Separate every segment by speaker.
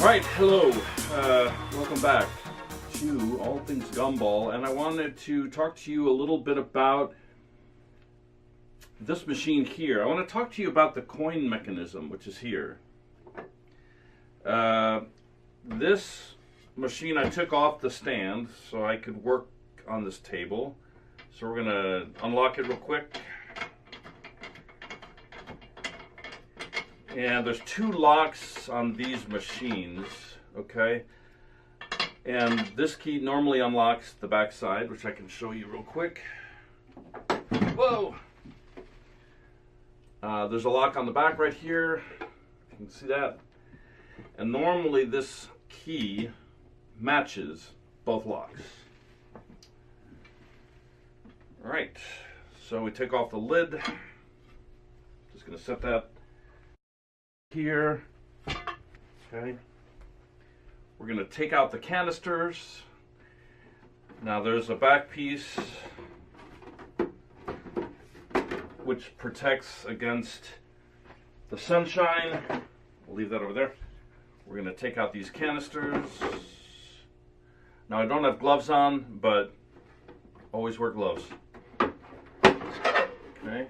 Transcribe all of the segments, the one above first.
Speaker 1: Alright, hello. Welcome back to All Things Gumball, and I wanted to talk to you a little bit about this machine here. I want to talk to you about the coin mechanism, which is here. This machine I took off the stand so I could work on this table. So we're going to unlock it real quick. And there's two locks on these machines, okay? And this key normally unlocks the back side, which I can show you real quick. Whoa! There's a lock on the back right here. You can see that. And normally this key matches both locks. All right, so we take off the lid. Just gonna set that here. Okay. We're going to take out the canisters. Now there's a back piece which protects against the sunshine. We'll leave that over there. We're going to take out these canisters. Now I don't have gloves on, but always wear gloves. Okay.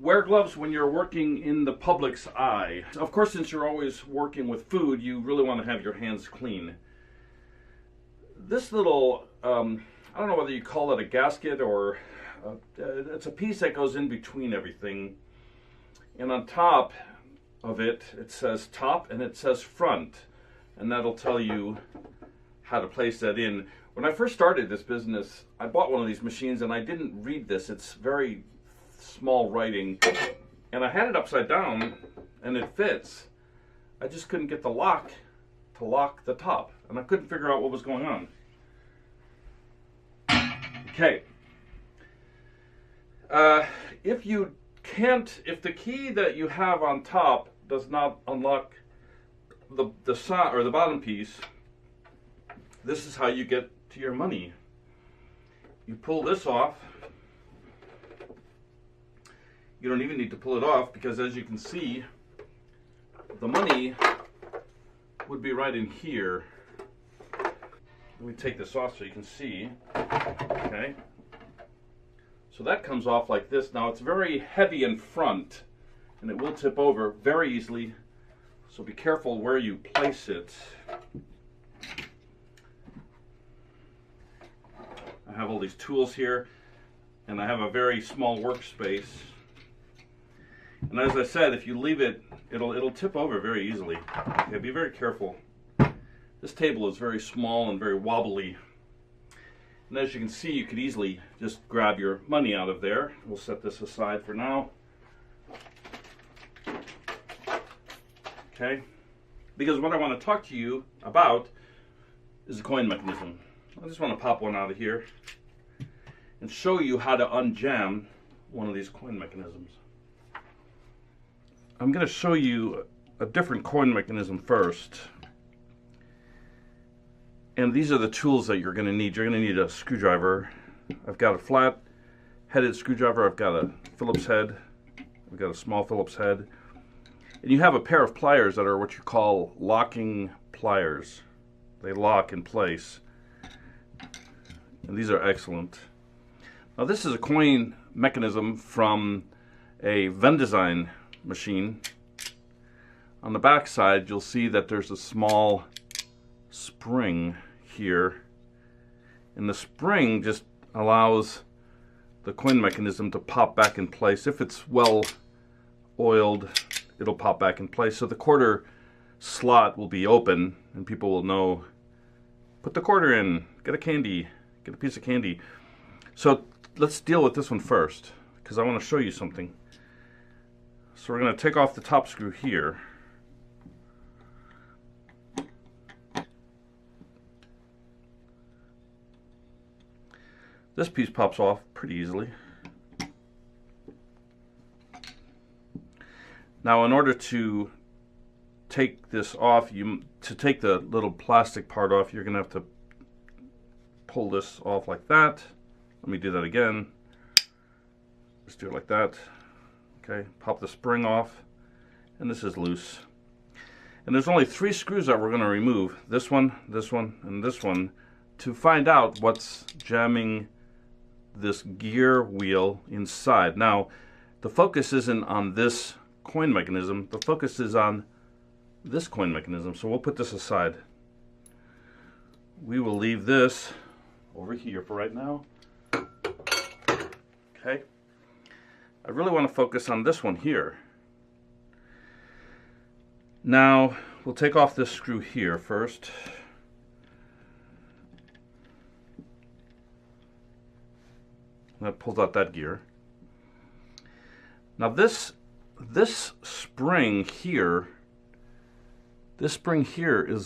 Speaker 1: Wear gloves when you're working in the public's eye. Of course, since you're always working with food, you really want to have your hands clean. This little, I don't know whether you call it a gasket or, it's a piece that goes in between everything. And on top of it, it says top and it says front. And that'll tell you how to place that in. When I first started this business, I bought one of these machines and I didn't read this. It's very small writing, and I had it upside down and it fits. I just couldn't get the lock to lock the top, and I couldn't figure out what was going on. Okay, if the key that you have on top does not unlock the side or the bottom piece, this is how you get to your money. You pull this off. You don't even need to pull it off because, as you can see, the money would be right in here. Let me take this off so you can see. Okay. So that comes off like this. Now it's very heavy in front and it will tip over very easily. So be careful where you place it. I have all these tools here and I have a very small workspace. And as I said, if you leave it, it'll tip over very easily. Okay, be very careful. This table is very small and very wobbly. And as you can see, you could easily just grab your money out of there. We'll set this aside for now. Okay? Because what I want to talk to you about is the coin mechanism. I just want to pop one out of here and show you how to unjam one of these coin mechanisms. I'm going to show you a different coin mechanism first. And these are the tools that you're going to need. You're going to need a screwdriver. I've got a flat-headed screwdriver. I've got a Phillips head. I've got a small Phillips head. And you have a pair of pliers that are what you call locking pliers. They lock in place. And these are excellent. Now this is a coin mechanism from a Vending machine. On the back side you'll see that there's a small spring here, and the spring just allows the coin mechanism to pop back in place. If it's well oiled, it'll pop back in place, so the quarter slot will be open and people will know, put the quarter in, get a candy, get a piece of candy. So let's deal with this one first because I want to show you something. So we're going to take off the top screw here. This piece pops off pretty easily. Now in order to take this off, to take the little plastic part off, you're going to have to pull this off like that. Let me do that again. Just do it like that. Okay, pop the spring off, and this is loose. And there's only 3 screws that we're going to remove. This one, and this one, to find out what's jamming this gear wheel inside. Now, the focus isn't on this coin mechanism. The focus is on this coin mechanism. So we'll put this aside. We will leave this over here for right now. Okay. I really want to focus on this one here. Now, we'll take off this screw here first. That pulls out that gear. Now this spring here, is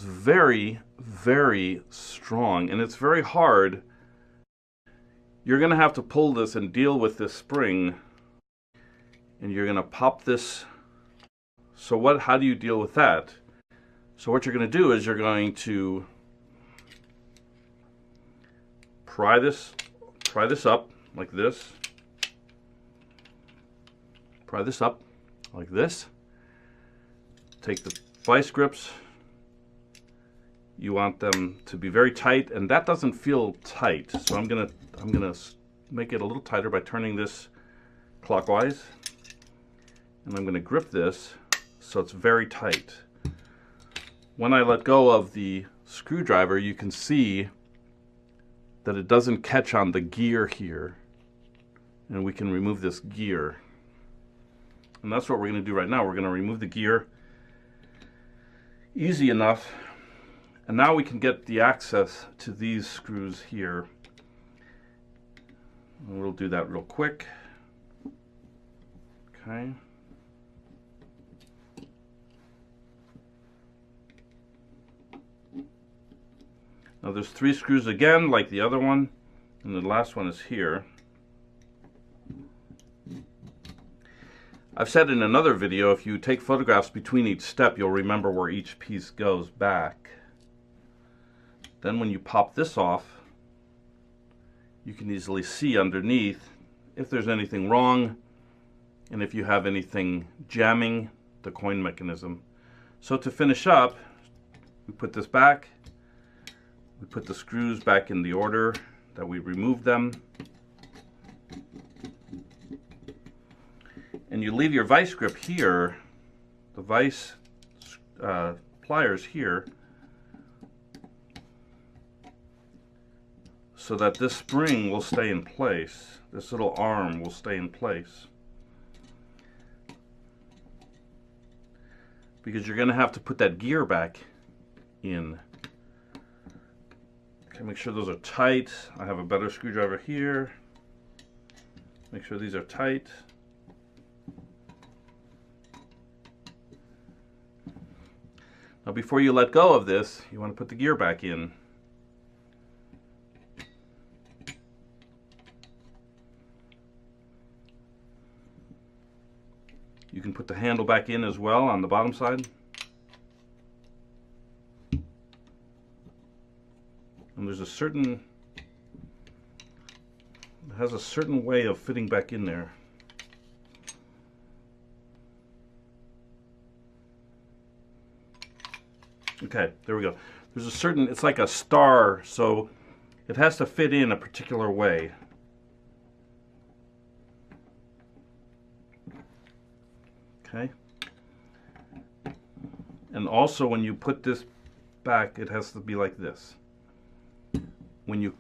Speaker 1: very, very strong, and it's very hard. You're going to have to pull this and deal with this spring, and you're going to pop this. So how do you deal with that? So what you're going to do is you're going to pry this up like this. Pry this up like this. Take the vice grips. You want them to be very tight, and that doesn't feel tight. So I'm gonna make it a little tighter by turning this clockwise, and I'm gonna grip this so it's very tight. When I let go of the screwdriver, you can see that it doesn't catch on the gear here, and we can remove this gear. And that's what we're going to do right now. We're going to remove the gear. Easy enough. And now we can get the access to these screws here. And we'll do that real quick. Okay. Now there's 3 screws again, like the other one, and the last one is here. I've said in another video, if you take photographs between each step, you'll remember where each piece goes back. Then when you pop this off, you can easily see underneath if there's anything wrong and if you have anything jamming the coin mechanism. So to finish up, we put this back. We put the screws back in the order that we removed them. And you leave your vice grip here, the vice pliers here, so that this spring will stay in place. This little arm will stay in place. Because you're going to have to put that gear back in. Okay, make sure those are tight. I have a better screwdriver here. Make sure these are tight. Now before you let go of this, you want to put the gear back in. You can put the handle back in as well on the bottom side. And there's a certain, it has a certain way of fitting back in there. Okay, there we go. There's a certain, it's like a star, so it has to fit in a particular way. Okay. And also when you put this back, it has to be like this. When you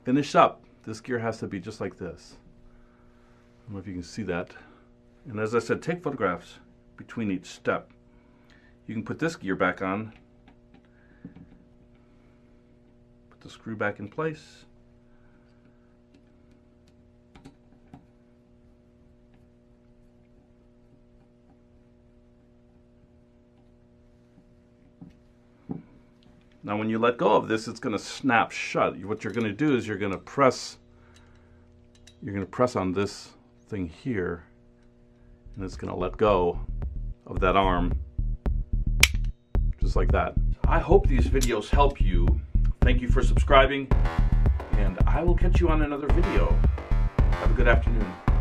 Speaker 1: finish up, this gear has to be just like this. I don't know if you can see that. And as I said, take photographs between each step. You can put this gear back on, put the screw back in place. Now when you let go of this, it's going to snap shut. What you're going to do is you're going to press on this thing here, and it's going to let go of that arm, just like that. I hope these videos help you. Thank you for subscribing, and I will catch you on another video. Have a good afternoon.